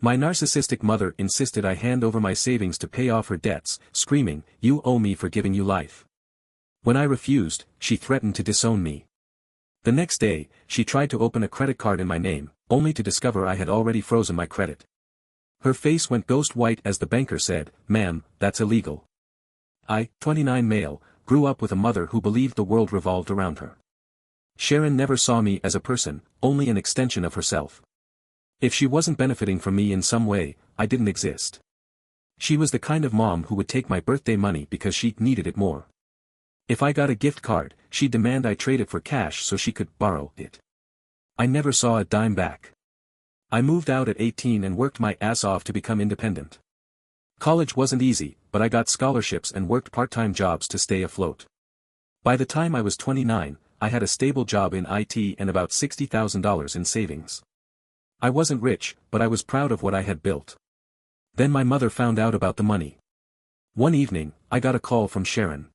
My narcissistic mother insisted I hand over my savings to pay off her debts, screaming, "You owe me for giving you life." When I refused, she threatened to disown me. The next day, she tried to open a credit card in my name, only to discover I had already frozen my credit. Her face went ghost white as the banker said, "Ma'am, that's illegal." I, 29 male, grew up with a mother who believed the world revolved around her. Sharon never saw me as a person, only an extension of herself. If she wasn't benefiting from me in some way, I didn't exist. She was the kind of mom who would take my birthday money because she needed it more. If I got a gift card, she'd demand I trade it for cash so she could borrow it. I never saw a dime back. I moved out at 18 and worked my ass off to become independent. College wasn't easy, but I got scholarships and worked part-time jobs to stay afloat. By the time I was 29, I had a stable job in IT and about $60,000 in savings. I wasn't rich, but I was proud of what I had built. Then my mother found out about the money. One evening, I got a call from Sharon.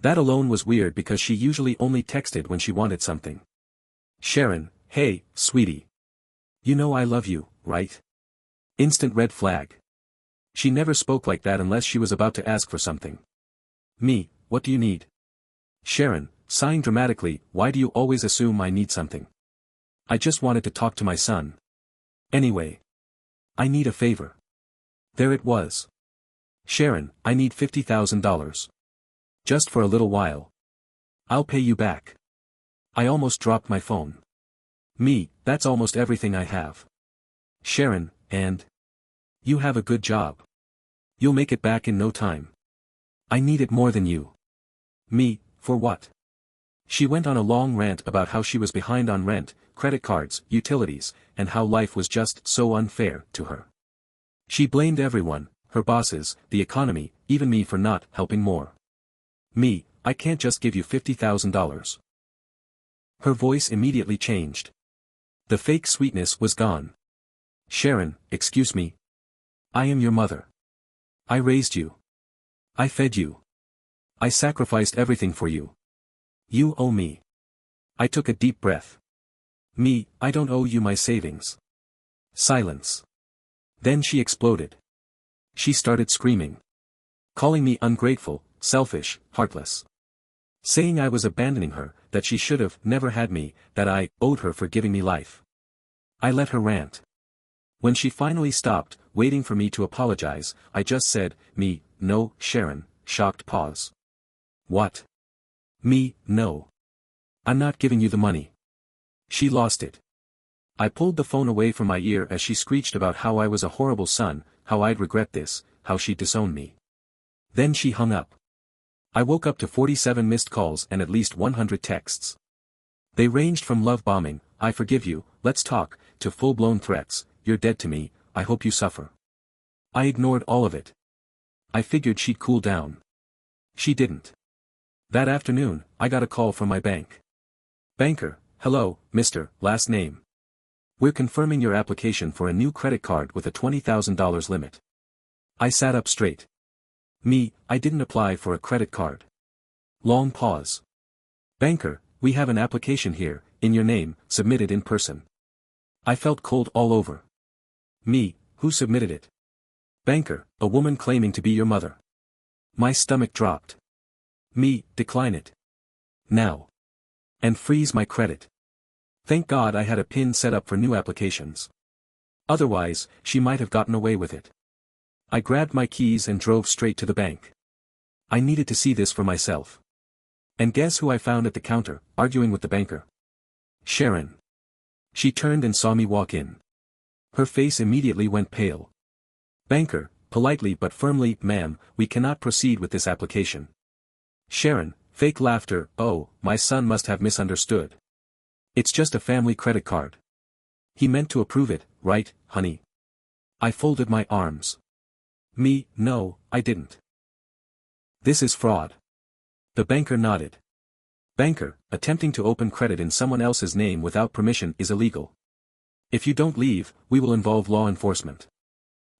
That alone was weird because she usually only texted when she wanted something. "Sharon, hey, sweetie. You know I love you, right?" Instant red flag. She never spoke like that unless she was about to ask for something. Me, what do you need? Sharon, sighing dramatically, why do you always assume I need something? I just wanted to talk to my son. Anyway. I need a favor. There it was. Sharon, I need $50,000. Just for a little while. I'll pay you back. I almost dropped my phone. Me, that's almost everything I have. Sharon, and? You have a good job. You'll make it back in no time. I need it more than you. Me, for what? She went on a long rant about how she was behind on rent, credit cards, utilities, and how life was just so unfair to her. She blamed everyone, her bosses, the economy, even me for not helping more. Me, I can't just give you $50,000. Her voice immediately changed. The fake sweetness was gone. Sharon, excuse me. I am your mother. I raised you. I fed you. I sacrificed everything for you. You owe me. I took a deep breath. Me, I don't owe you my savings. Silence. Then she exploded. She started screaming. Calling me ungrateful, selfish, heartless. Saying I was abandoning her, that she should have never had me, that I owed her for giving me life. I let her rant. When she finally stopped, waiting for me to apologize, I just said, "Me, no, Sharon," shocked pause. What? Me, no. I'm not giving you the money. She lost it. I pulled the phone away from my ear as she screeched about how I was a horrible son, how I'd regret this, how she'd disown me. Then she hung up. I woke up to 47 missed calls and at least 100 texts. They ranged from love bombing, "I forgive you, let's talk," to full-blown threats, "You're dead to me, I hope you suffer." I ignored all of it. I figured she'd cool down. She didn't. That afternoon, I got a call from my bank. Banker, hello, Mr. Last name. We're confirming your application for a new credit card with a $20,000 limit. I sat up straight. Me, I didn't apply for a credit card. Long pause. Banker, we have an application here, in your name, submitted in person. I felt cold all over. Me, who submitted it? Banker, a woman claiming to be your mother. My stomach dropped. Me, decline it. Now. And freeze my credit. Thank God I had a PIN set up for new applications. Otherwise, she might have gotten away with it. I grabbed my keys and drove straight to the bank. I needed to see this for myself. And guess who I found at the counter, arguing with the banker? Sharon. She turned and saw me walk in. Her face immediately went pale. Banker, politely but firmly, "Ma'am, we cannot proceed with this application." Sharon, fake laughter, "Oh, my son must have misunderstood. It's just a family credit card. He meant to approve it, right, honey?" I folded my arms. Me, no, I didn't. This is fraud. The banker nodded. Banker, attempting to open credit in someone else's name without permission is illegal. If you don't leave, we will involve law enforcement.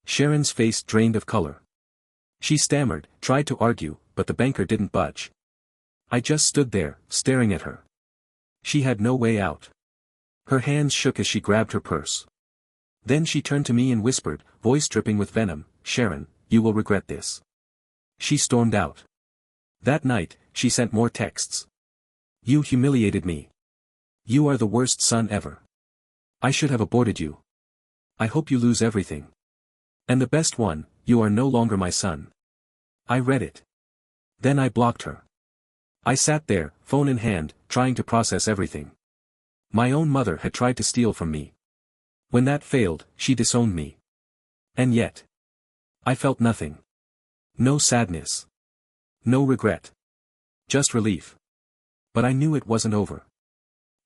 Sharon's face drained of color. She stammered, tried to argue, but the banker didn't budge. I just stood there, staring at her. She had no way out. Her hands shook as she grabbed her purse. Then she turned to me and whispered, voice dripping with venom, "Sharon, you will regret this." She stormed out. That night, she sent more texts. "You humiliated me. You are the worst son ever. I should have aborted you. I hope you lose everything. And the best one, you are no longer my son." I read it. Then I blocked her. I sat there, phone in hand, trying to process everything. My own mother had tried to steal from me. When that failed, she disowned me. And yet, I felt nothing. No sadness. No regret. Just relief. But I knew it wasn't over.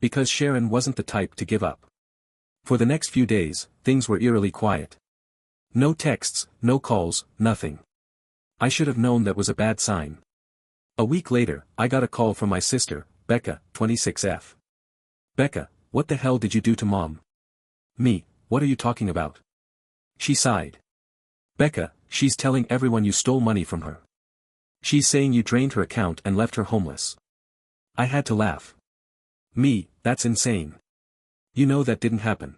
Because Sharon wasn't the type to give up. For the next few days, things were eerily quiet. No texts, no calls, nothing. I should have known that was a bad sign. A week later, I got a call from my sister, Becca, 26F. "Becca, what the hell did you do to Mom?" "Me, what are you talking about?" She sighed. "Becca, she's telling everyone you stole money from her. She's saying you drained her account and left her homeless." I had to laugh. "Me, that's insane. You know that didn't happen."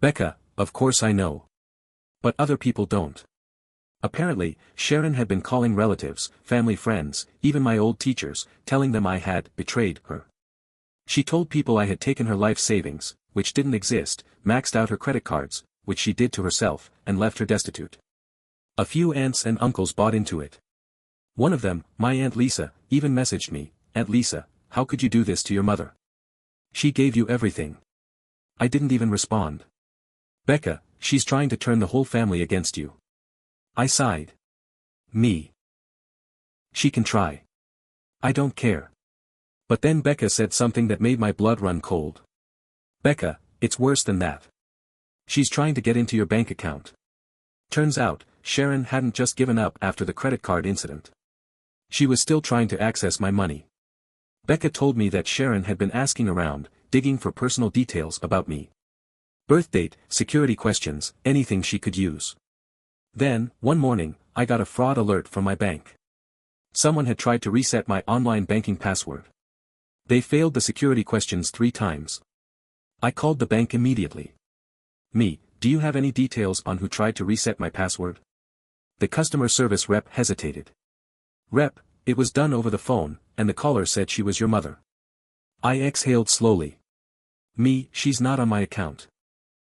"Becca, of course I know. But other people don't." Apparently, Sharon had been calling relatives, family friends, even my old teachers, telling them I had betrayed her. She told people I had taken her life savings, which didn't exist, maxed out her credit cards, which she did to herself, and left her destitute. A few aunts and uncles bought into it. One of them, my Aunt Lisa, even messaged me, "Aunt Lisa, how could you do this to your mother? She gave you everything." I didn't even respond. "Becca, she's trying to turn the whole family against you." I sighed. "Me. She can try. I don't care." But then Becca said something that made my blood run cold. "Becca, it's worse than that. She's trying to get into your bank account." Turns out, Sharon hadn't just given up after the credit card incident. She was still trying to access my money. Becca told me that Sharon had been asking around, digging for personal details about me. Birth date, security questions, anything she could use. Then, one morning, I got a fraud alert from my bank. Someone had tried to reset my online banking password. They failed the security questions 3 times. I called the bank immediately. "Me, do you have any details on who tried to reset my password?" The customer service rep hesitated. "Rep, it was done over the phone, and the caller said she was your mother." I exhaled slowly. "Me, she's not on my account.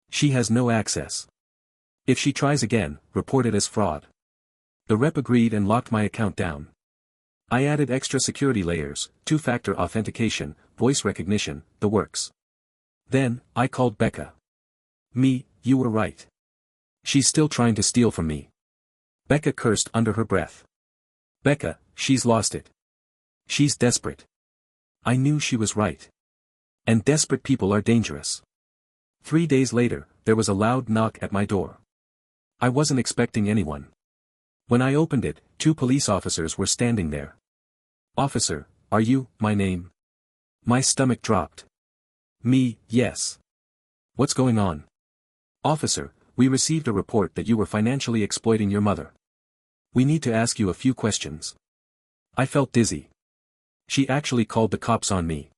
She has no access. If she tries again, report it as fraud." The rep agreed and locked my account down. I added extra security layers, 2-factor authentication, voice recognition, the works. Then, I called Becca. "Me, you were right. She's still trying to steal from me." Becca cursed under her breath. "Becca, she's lost it. She's desperate." I knew she was right. And desperate people are dangerous. 3 days later, there was a loud knock at my door. I wasn't expecting anyone. When I opened it, 2 police officers were standing there. "Officer, are you?" my name. My stomach dropped. "Me, yes. What's going on?" "Officer, we received a report that you were financially exploiting your mother. We need to ask you a few questions." I felt dizzy. She actually called the cops on me.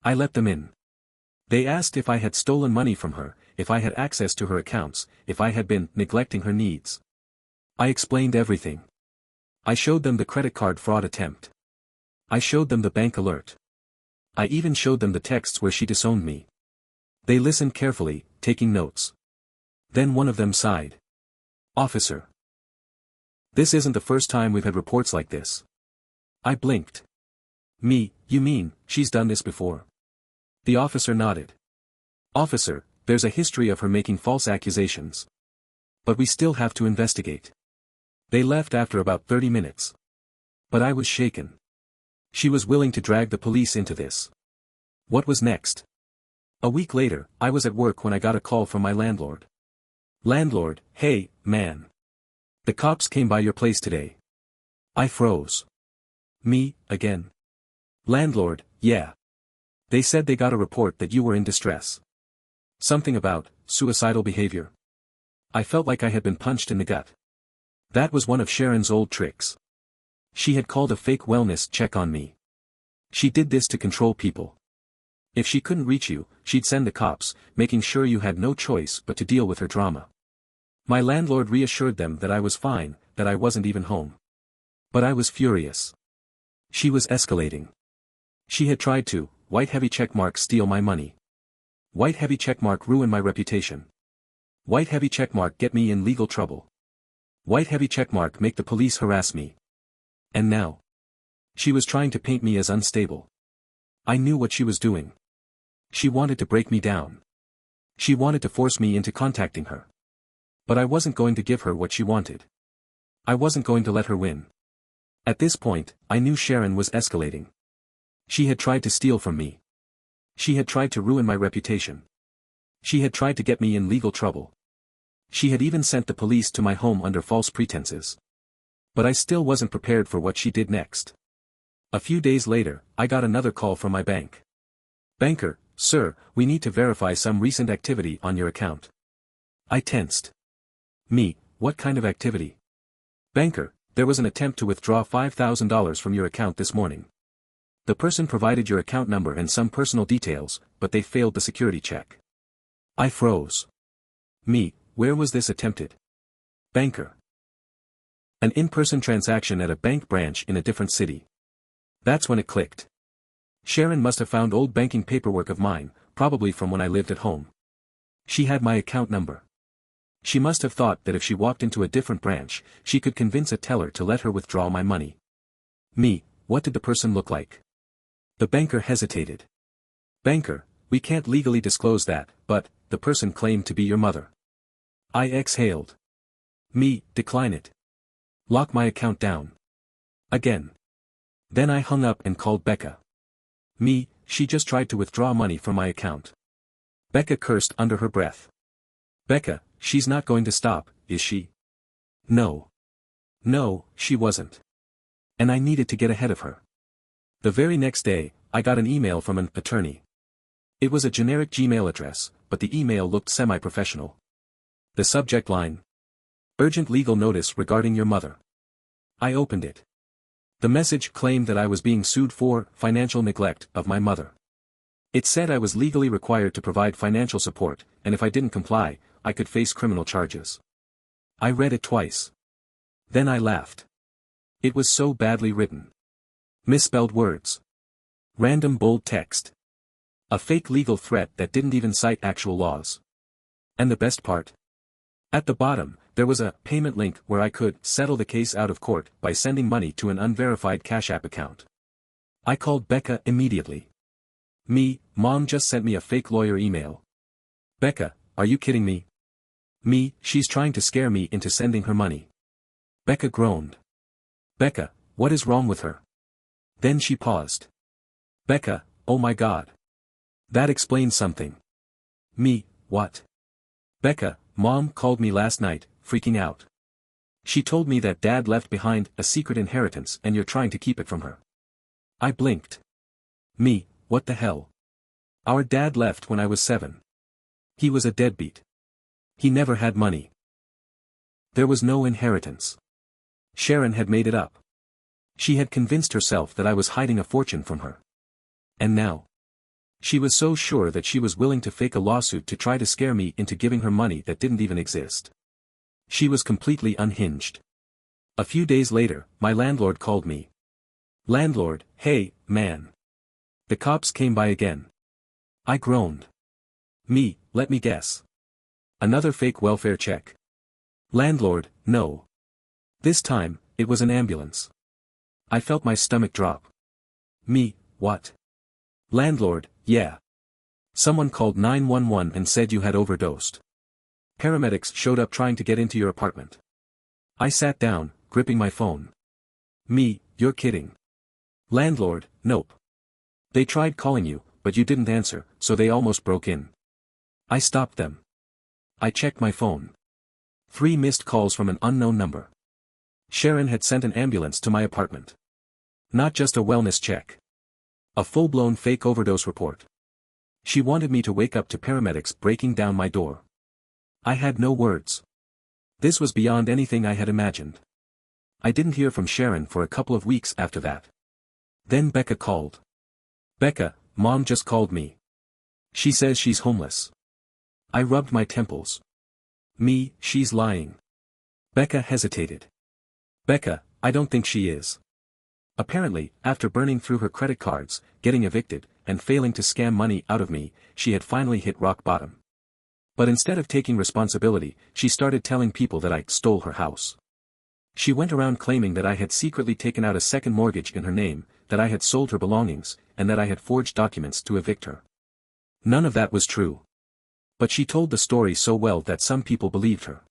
I let them in. They asked if I had stolen money from her, if I had access to her accounts, if I had been neglecting her needs. I explained everything. I showed them the credit card fraud attempt. I showed them the bank alert. I even showed them the texts where she disowned me. They listened carefully, taking notes. Then one of them sighed. "Officer. This isn't the first time we've had reports like this." I blinked. "Me, you mean, she's done this before?" The officer nodded. "Officer, there's a history of her making false accusations. But we still have to investigate." They left after about 30 minutes. But I was shaken. She was willing to drag the police into this. What was next? A week later, I was at work when I got a call from my landlord. "Landlord, hey, man. The cops came by your place today." I froze. "Me, again?" "Landlord, yeah. They said they got a report that you were in distress. Something about suicidal behavior." I felt like I had been punched in the gut. That was one of Sharon's old tricks. She had called a fake wellness check on me. She did this to control people. If she couldn't reach you, she'd send the cops, making sure you had no choice but to deal with her drama. My landlord reassured them that I was fine, that I wasn't even home. But I was furious. She was escalating. She had tried to, white heavy checkmark, steal my money. White heavy checkmark, ruin my reputation. White heavy checkmark, get me in legal trouble. White heavy checkmark, make the police harass me. And now, she was trying to paint me as unstable. I knew what she was doing. She wanted to break me down. She wanted to force me into contacting her. But I wasn't going to give her what she wanted. I wasn't going to let her win. At this point, I knew Sharon was escalating. She had tried to steal from me. She had tried to ruin my reputation. She had tried to get me in legal trouble. She had even sent the police to my home under false pretenses. But I still wasn't prepared for what she did next. A few days later, I got another call from my bank. "Banker, sir, we need to verify some recent activity on your account." I tensed. Me, what kind of activity? "Banker, there was an attempt to withdraw $5,000 from your account this morning. The person provided your account number and some personal details, but they failed the security check." I froze. Me, where was this attempted? Banker. An in-person transaction at a bank branch in a different city. That's when it clicked. Sharon must have found old banking paperwork of mine, probably from when I lived at home. She had my account number. She must have thought that if she walked into a different branch, she could convince a teller to let her withdraw my money. Me, what did the person look like? The banker hesitated. "Banker, we can't legally disclose that, but, the person claimed to be your mother." I exhaled. Me, decline it. Lock my account down. Again. Then I hung up and called Becca. Me, she just tried to withdraw money from my account. Becca cursed under her breath. Becca, she's not going to stop, is she? No. No, she wasn't. And I needed to get ahead of her. The very next day, I got an email from an attorney. It was a generic Gmail address, but the email looked semi-professional. The subject line: "Urgent legal notice regarding your mother." I opened it. The message claimed that I was being sued for financial neglect of my mother. It said I was legally required to provide financial support, and if I didn't comply, I could face criminal charges. I read it twice. Then I laughed. It was so badly written. Misspelled words. Random bold text. A fake legal threat that didn't even cite actual laws. And the best part? At the bottom, there was a payment link where I could settle the case out of court by sending money to an unverified Cash App account. I called Becca immediately. Me, Mom just sent me a fake lawyer email. Becca, are you kidding me? Me, she's trying to scare me into sending her money. Becca groaned. Becca, what is wrong with her? Then she paused. Becca, oh my God. That explains something. Me, what? Becca, Mom called me last night, freaking out. She told me that Dad left behind a secret inheritance and you're trying to keep it from her. I blinked. Me, what the hell? Our dad left when I was 7. He was a deadbeat. He never had money. There was no inheritance. Sharon had made it up. She had convinced herself that I was hiding a fortune from her. And now? She was so sure that she was willing to fake a lawsuit to try to scare me into giving her money that didn't even exist. She was completely unhinged. A few days later, my landlord called me. Landlord, hey, man. The cops came by again. I groaned. Me, let me guess. Another fake welfare check. Landlord, no. This time, it was an ambulance. I felt my stomach drop. Me, what? Landlord, yeah. Someone called 911 and said you had overdosed. Paramedics showed up trying to get into your apartment. I sat down, gripping my phone. Me, you're kidding. Landlord, nope. They tried calling you, but you didn't answer, so they almost broke in. I stopped them. I checked my phone. 3 missed calls from an unknown number. Sharon had sent an ambulance to my apartment. Not just a wellness check. A full-blown fake overdose report. She wanted me to wake up to paramedics breaking down my door. I had no words. This was beyond anything I had imagined. I didn't hear from Sharon for a couple of weeks after that. Then Becca called. Becca, Mom just called me. She says she's homeless. I rubbed my temples. Me, she's lying. Becca hesitated. Becca, I don't think she is. Apparently, after burning through her credit cards, getting evicted, and failing to scam money out of me, she had finally hit rock bottom. But instead of taking responsibility, she started telling people that I stole her house. She went around claiming that I had secretly taken out a second mortgage in her name, that I had sold her belongings, and that I had forged documents to evict her. None of that was true. But she told the story so well that some people believed her.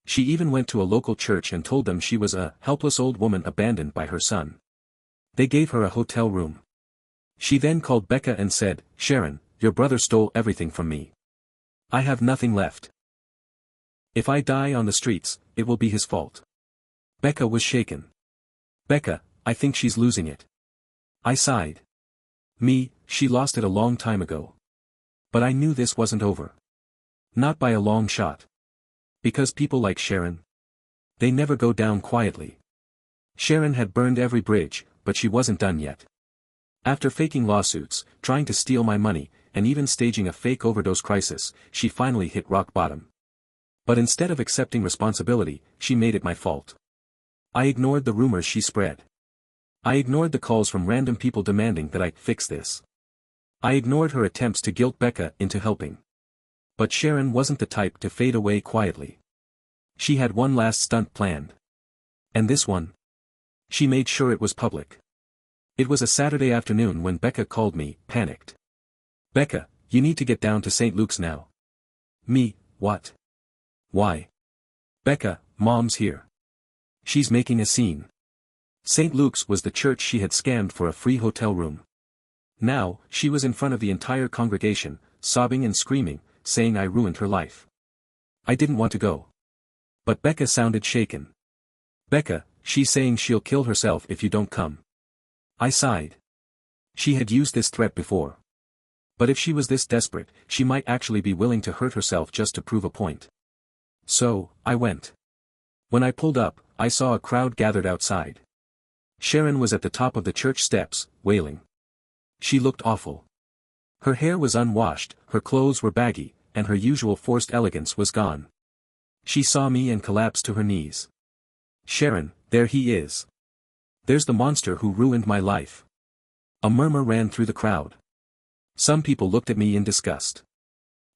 She even went to a local church and told them she was a helpless old woman abandoned by her son. They gave her a hotel room. She then called Becca and said, "Sharon, your brother stole everything from me. I have nothing left. If I die on the streets, it will be his fault." Becca was shaken. Becca, I think she's losing it. I sighed. Me, she lost it a long time ago. But I knew this wasn't over. Not by a long shot. Because people like Sharon, they never go down quietly. Sharon had burned every bridge, but she wasn't done yet. After faking lawsuits, trying to steal my money, and even staging a fake overdose crisis, she finally hit rock bottom. But instead of accepting responsibility, she made it my fault. I ignored the rumors she spread. I ignored the calls from random people demanding that I fix this. I ignored her attempts to guilt Becca into helping. But Sharon wasn't the type to fade away quietly. She had one last stunt planned. And this one? She made sure it was public. It was a Saturday afternoon when Becca called me, panicked. "Becca, you need to get down to St. Luke's now." Me, what? Why? Becca, Mom's here. She's making a scene. St. Luke's was the church she had scammed for a free hotel room. Now, she was in front of the entire congregation, sobbing and screaming, saying I ruined her life. I didn't want to go. But Becca sounded shaken. "Becca, she's saying she'll kill herself if you don't come." I sighed. She had used this threat before. But if she was this desperate, she might actually be willing to hurt herself just to prove a point. So, I went. When I pulled up, I saw a crowd gathered outside. Sharon was at the top of the church steps, wailing. She looked awful. Her hair was unwashed, her clothes were baggy, and her usual forced elegance was gone. She saw me and collapsed to her knees. "Sharon, there he is. There's the monster who ruined my life." A murmur ran through the crowd. Some people looked at me in disgust.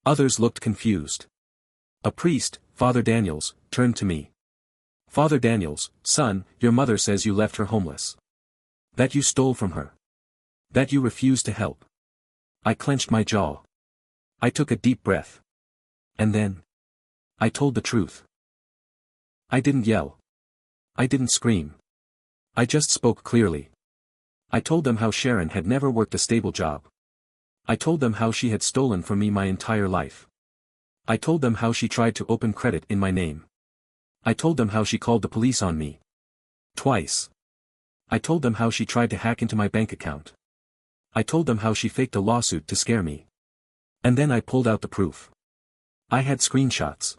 Others looked confused. A priest, Father Daniels, turned to me. "Father Daniels, son, your mother says you left her homeless. That you stole from her. That you refused to help." I clenched my jaw. I took a deep breath. And then, I told the truth. I didn't yell. I didn't scream. I just spoke clearly. I told them how Sharon had never worked a stable job. I told them how she had stolen from me my entire life. I told them how she tried to open credit in my name. I told them how she called the police on me. Twice. I told them how she tried to hack into my bank account. I told them how she faked a lawsuit to scare me. And then I pulled out the proof. I had screenshots.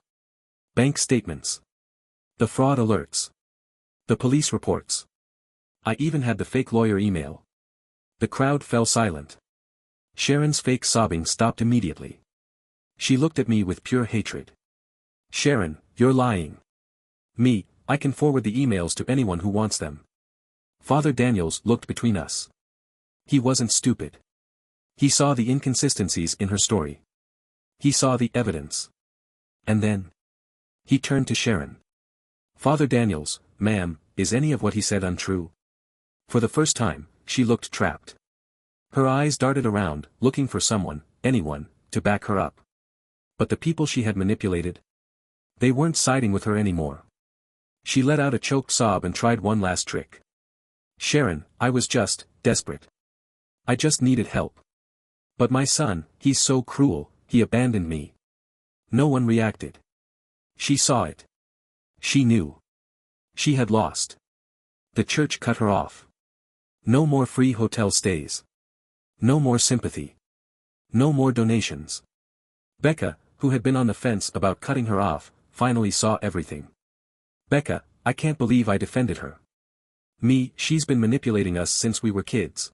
Bank statements. The fraud alerts. The police reports. I even had the fake lawyer email. The crowd fell silent. Sharon's fake sobbing stopped immediately. She looked at me with pure hatred. "Sharon, you're lying." Me, I can forward the emails to anyone who wants them. Father Daniels looked between us. He wasn't stupid. He saw the inconsistencies in her story. He saw the evidence. And then, he turned to Sharon. "Father Daniels, ma'am, is any of what he said untrue?" For the first time, she looked trapped. Her eyes darted around, looking for someone, anyone, to back her up. But the people she had manipulated, they weren't siding with her anymore. She let out a choked sob and tried one last trick. "Sharon, I was just desperate. I just needed help. But my son, he's so cruel, he abandoned me." No one reacted. She saw it. She knew. She had lost. The church cut her off. No more free hotel stays. No more sympathy. No more donations. Becca, who had been on the fence about cutting her off, finally saw everything. "Becca, I can't believe I defended her." Me, she's been manipulating us since we were kids.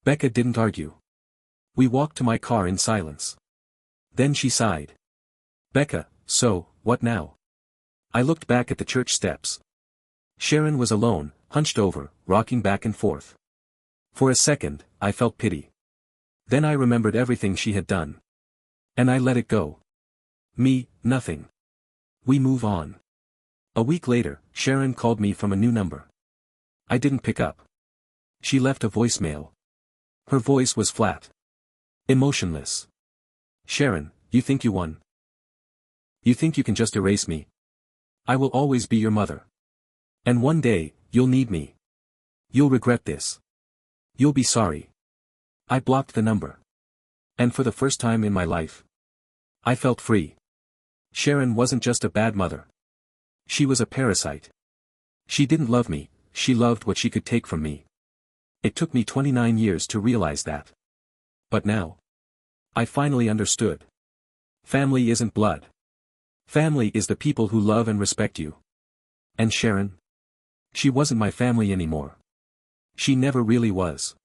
Becca didn't argue. We walked to my car in silence. Then she sighed. Becca, so, what now? I looked back at the church steps. Sharon was alone, hunched over, rocking back and forth. For a second, I felt pity. Then I remembered everything she had done. And I let it go. Me, nothing. We move on. A week later, Sharon called me from a new number. I didn't pick up. She left a voicemail. Her voice was flat. Emotionless. Sharon, you think you won? You think you can just erase me? I will always be your mother. And one day, you'll need me. You'll regret this. You'll be sorry. I blocked the number. And for the first time in my life, I felt free. Sharon wasn't just a bad mother. She was a parasite. She didn't love me, she loved what she could take from me. It took me 29 years to realize that. But now, I finally understood. Family isn't blood. Family is the people who love and respect you. And Sharon? She wasn't my family anymore. She never really was.